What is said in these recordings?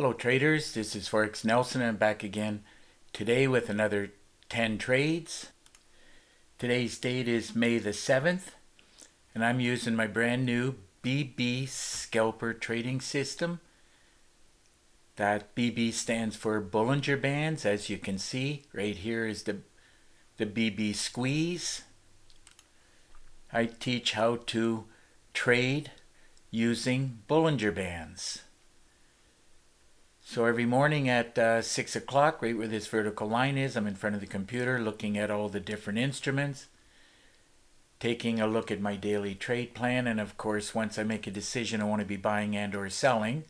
Hello traders, this is Forex Nelson and I'm back again today with another 10 trades. Today's date is May the 7th and I'm using my brand new BB Scalper trading system. That BB stands for Bollinger Bands. As you can see, right here is the BB squeeze. I teach how to trade using Bollinger Bands. So every morning at 6 o'clock, right where this vertical line is, I'm in front of the computer looking at all the different instruments, taking a look at my daily trade plan, and of course once I make a decision I want to be buying and or selling,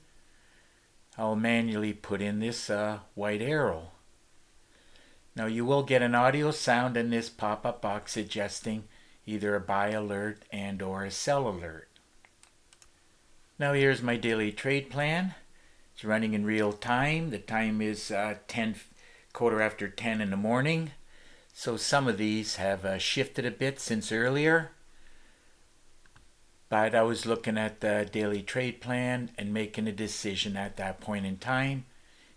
I'll manually put in this white arrow. Now you will get an audio sound in this pop-up box suggesting either a buy alert and or a sell alert. Now here's my daily trade plan. It's running in real time. The time is 10:15 in the morning. So some of these have shifted a bit since earlier. But I was looking at the daily trade plan and making a decision at that point in time.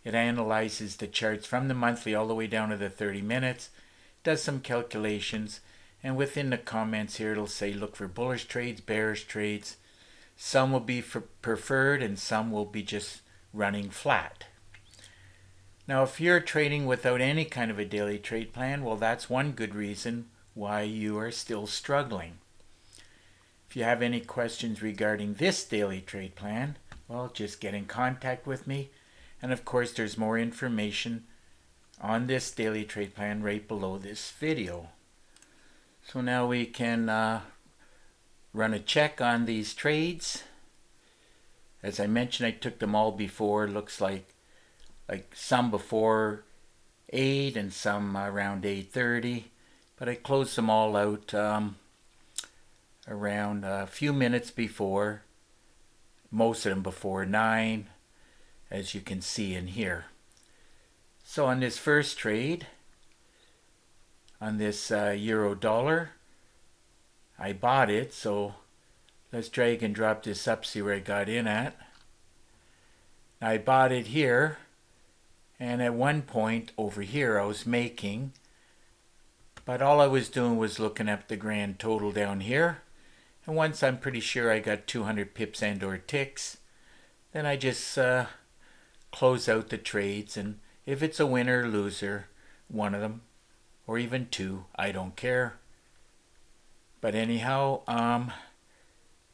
It analyzes the charts from the monthly all the way down to the 30 minutes, does some calculations, and within the comments here it'll say look for bullish trades, bearish trades. Some will be preferred and some will be just running flat. Now if you're trading without any kind of a daily trade plan, well, that's one good reason why you are still struggling. If you have any questions regarding this daily trade plan, well, just get in contact with me. And of course there's more information on this daily trade plan right below this video. So now we can run a check on these trades. As I mentioned, I took them all before. Looks like some before 8 and some around 8:30. But I closed them all out around a few minutes before. Most of them before 9, as you can see in here. So on this first trade, on this euro dollar, I bought it. So let's drag and drop this up, see where I got in at. I bought it here, and at one point over here I was making, but all I was doing was looking at the grand total down here. And once I'm pretty sure I got 200 pips and or ticks, then I just close out the trades, and if it's a winner or loser, one of them, or even two, I don't care. But anyhow,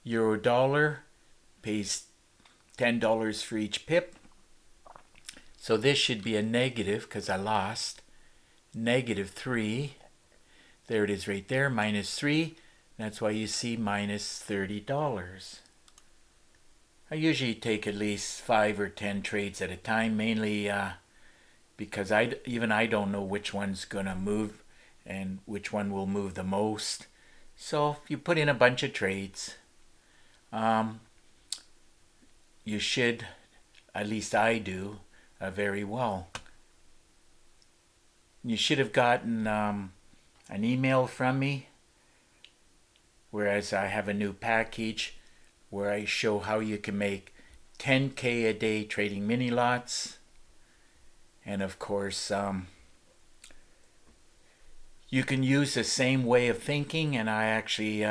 euro dollar pays $10 for each pip. So this should be a negative because I lost. -3. There it is right there, -3. That's why you see minus $30. I usually take at least 5 or 10 trades at a time, mainly because I don't know which one's gonna move and which one will move the most. So if you put in a bunch of trades, you should, at least I do, very well. You should have gotten an email from me, whereas I have a new package where I show how you can make 10K a day trading mini lots. And of course, you can use the same way of thinking, and I actually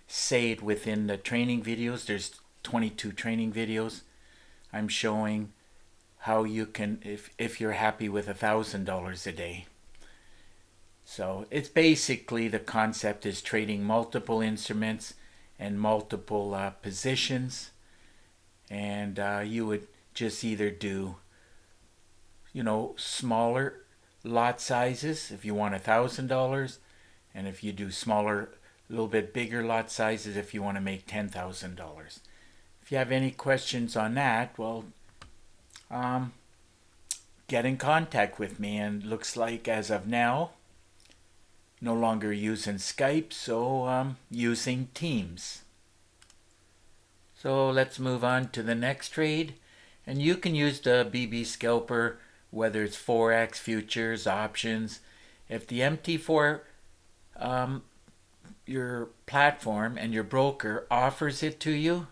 say it within the training videos. There's 22 training videos. I'm showing how you can, if you're happy with $1,000 a day. So it's basically, the concept is trading multiple instruments and multiple positions, and you would just either do, smaller lot sizes if you want $1,000, and if you do smaller, a little bit bigger lot sizes if you want to make $10,000. If you have any questions on that, well, get in contact with me. And looks like as of now, no longer using Skype, so using Teams. So let's move on to the next trade. And you can use the BB Scalper, whether it's Forex, futures, options. If the MT4, your platform and your broker offers it to you,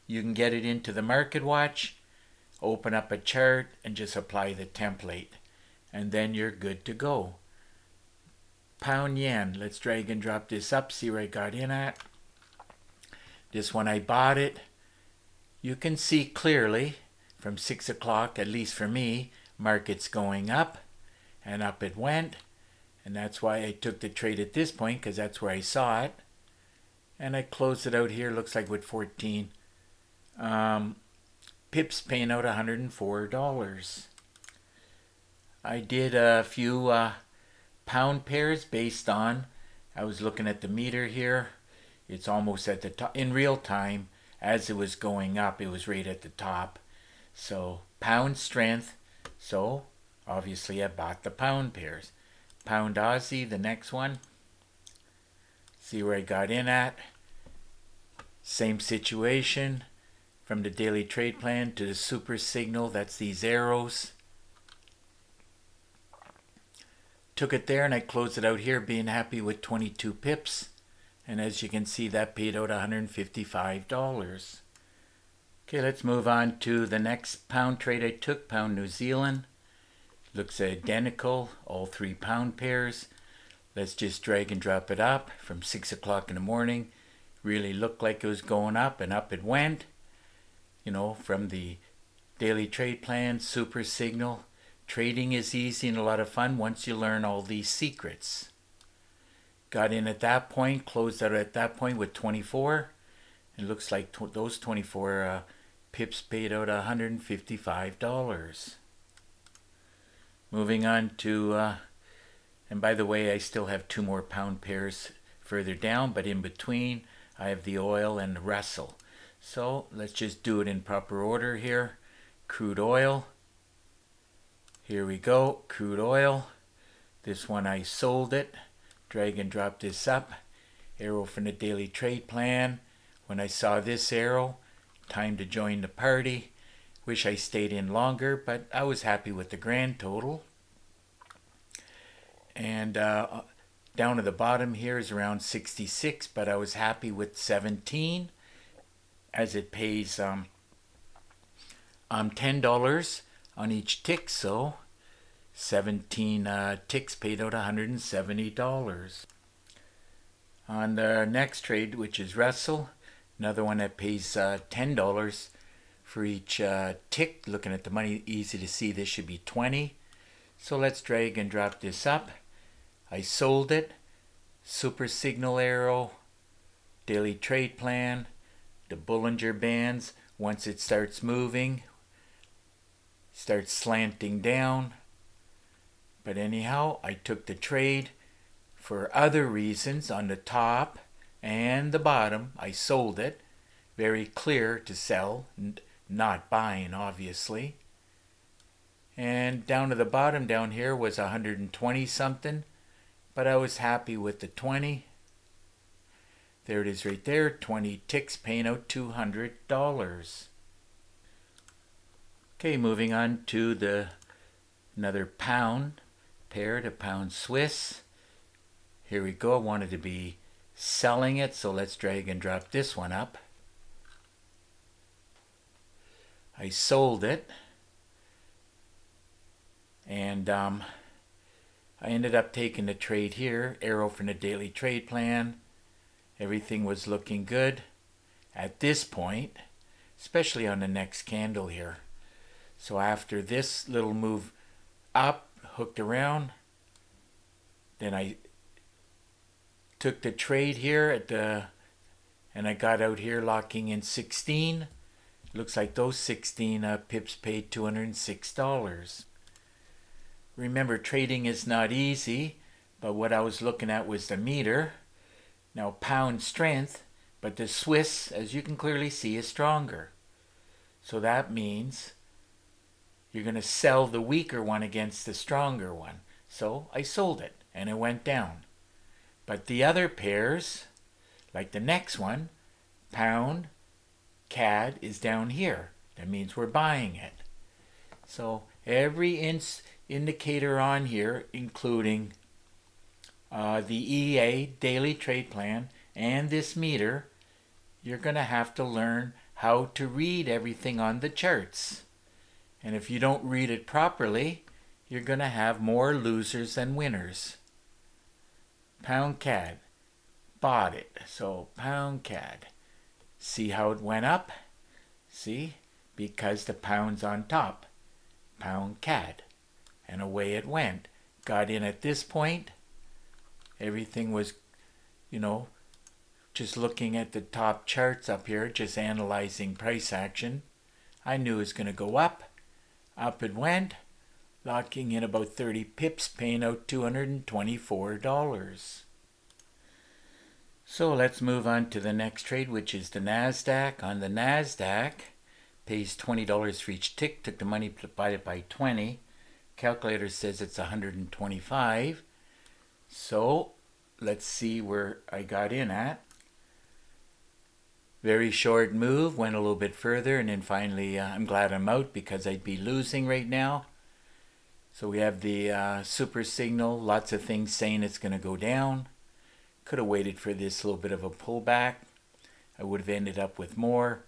you can get it into the Market Watch, open up a chart and just apply the template. And then you're good to go. Pound yen. Let's drag and drop this up. See where I got in at. This one I bought it. You can see clearly from 6 o'clock, at least for me, market's going up. And up it went. And that's why I took the trade at this point, because that's where I saw it. And I closed it out here. Looks like with 14 pips, paying out $104. I did a few pound pairs based on, I was looking at the meter here. It's almost at the top. In real time, as it was going up, it was right at the top. So pound strength. So obviously I bought the pound pairs. Pound Aussie, the next one. See where I got in at. Same situation. From the daily trade plan to the super signal, that's these arrows. Took it there and I closed it out here being happy with 22 pips. And as you can see, that paid out $155. Okay, let's move on to the next pound trade I took, pound New Zealand. Looks identical, all 3 pound pairs. Let's just drag and drop it up from 6 o'clock in the morning. Really looked like it was going up, and up it went. You know, from the daily trade plan, super signal. Trading is easy and a lot of fun once you learn all these secrets. Got in at that point, closed out at that point with 24. It looks like those 24 pips paid out $155. Moving on to, and by the way, I still have 2 more pound pairs further down, but in between I have the oil and the Russell. So let's just do it in proper order here. Crude oil. Here we go, crude oil. This one I sold it. Drag and drop this up. Arrow from the daily trade plan. When I saw this arrow, time to join the party. Wish I stayed in longer, but I was happy with the grand total. And down at the bottom here is around 66, but I was happy with 17. As it pays $10 on each tick, so 17 ticks paid out $170. On the next trade, which is Russell, another one that pays $10 for each tick. Looking at the money, easy to see this should be 20. So let's drag and drop this up. I sold it. Super signal arrow, daily trade plan. The Bollinger Bands, once it starts moving, starts slanting down. But anyhow, I took the trade for other reasons on the top and the bottom. I sold it. Very clear to sell, not buying, obviously. And down to the bottom down here was 120 something, but I was happy with the 20. There it is right there, 20 ticks paying out $200. Okay, moving on to another pound pair, the pound Swiss. Here we go. I wanted to be selling it, so let's drag and drop this one up. I sold it. And I ended up taking the trade here, arrow from the daily trade plan. Everything was looking good at this point, especially on the next candle here. So after this little move up, hooked around, then I took the trade here and I got out here locking in 16. Looks like those 16 pips paid $206. Remember, trading is not easy, but what I was looking at was the meter. Now pound strength, but the Swiss, as you can clearly see, is stronger. So that means you're going to sell the weaker one against the stronger one. So I sold it and it went down. But the other pairs, like the next one, pound, CAD is down here. That means we're buying it. So every indicator on here, including the EA daily trade plan and this meter, you're going to have to learn how to read everything on the charts. And if you don't read it properly, you're going to have more losers than winners. Pound CAD. Bought it. So pound CAD. See how it went up? See? Because the pound's on top. Pound CAD. And away it went. Got in at this point. Everything was, just looking at the top charts up here, just analyzing price action. I knew it was going to go up. Up it went. Locking in about 30 pips, paying out $224. So let's move on to the next trade, which is the Nasdaq. On the Nasdaq, pays $20 for each tick. Took the money, divided by 20. Calculator says it's 125. So let's see where I got in at. Very short move, went a little bit further, and then finally I'm glad I'm out because I'd be losing right now. So we have the super signal, lots of things saying it's going to go down. Could have waited for this little bit of a pullback. I would have ended up with more,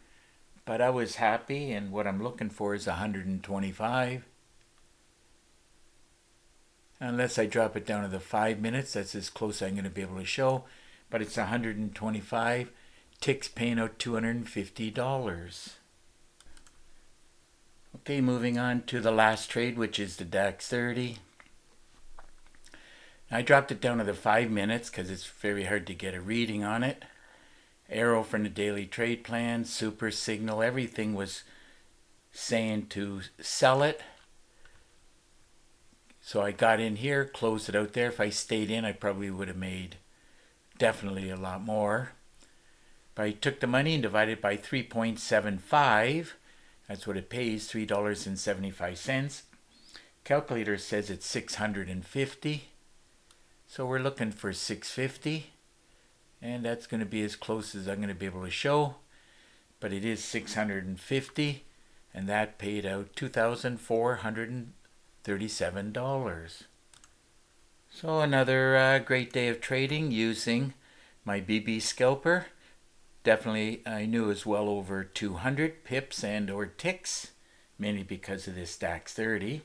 but I was happy, and what I'm looking for is 125. Unless I drop it down to the 5 minutes, that's as close as I'm going to be able to show, but it's 125. Ticks paying out $250. Okay, moving on to the last trade, which is the DAX 30. I dropped it down to the 5 minutes because it's very hard to get a reading on it. Arrow from the daily trade plan, super signal, everything was saying to sell it. So I got in here, closed it out there. If I stayed in, I probably would have made definitely a lot more. But I took the money and divided it by 3.75. That's what it pays, $3.75. Calculator says it's 650. So we're looking for 650. And that's going to be as close as I'm going to be able to show. But it is 650. And that paid out $2,437. So another great day of trading using my BB scalper. Definitely, I knew it was well over 200 pips and or ticks, mainly because of this DAX 30.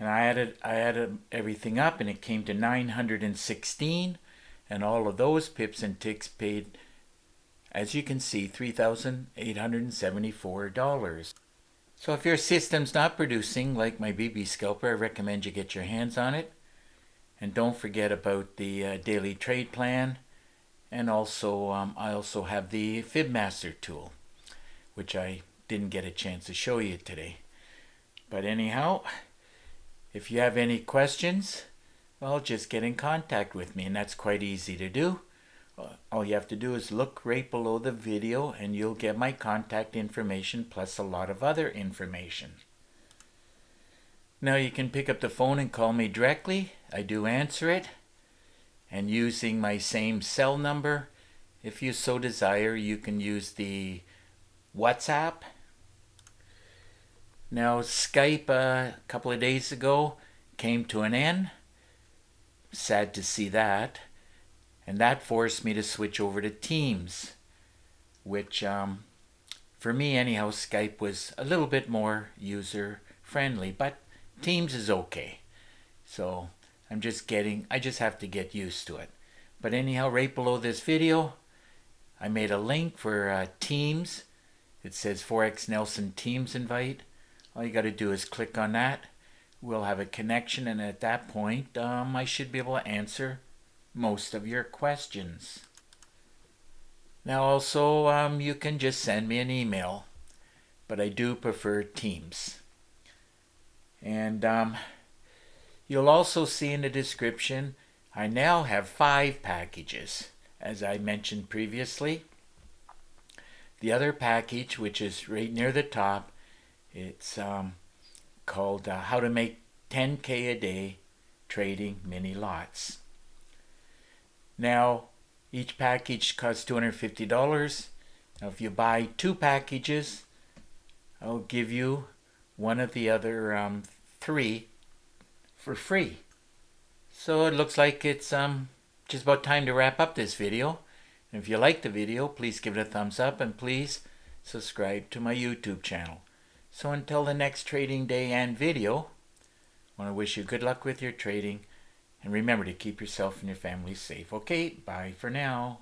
And I added everything up, and it came to 916, and all of those pips and ticks paid, as you can see, $3,874. So if your system's not producing like my BB scalper, I recommend you get your hands on it. And don't forget about the daily trade plan. And also, I also have the FibMaster tool, which I didn't get a chance to show you today. But anyhow, if you have any questions, well, just get in contact with me, and that's quite easy to do. All you have to do is look right below the video, and you'll get my contact information plus a lot of other information. Now you can pick up the phone and call me directly. I do answer it. And using my same cell number, if you so desire, you can use the WhatsApp. Now Skype a couple of days ago came to an end. Sad to see that. And that forced me to switch over to Teams, which for me anyhow, Skype was a little bit more user friendly, but Teams is okay. So I just have to get used to it. But anyhow, right below this video, I made a link for Teams. It says Forex Nelson Teams invite. All you got to do is click on that. We'll have a connection, and at that point, I should be able to answer most of your questions. Now also, you can just send me an email, but I do prefer Teams. And you'll also see in the description, I now have 5 packages, as I mentioned previously. The other package, which is right near the top, it's called How to Make 10K a Day Trading Mini Lots. Now, each package costs $250. Now, if you buy 2 packages, I'll give you one of the other 3 for free. So it looks like it's just about time to wrap up this video. And if you like the video, please give it a thumbs up, and please subscribe to my YouTube channel. So until the next trading day and video, I want to wish you good luck with your trading. And remember to keep yourself and your family safe. Okay, bye for now.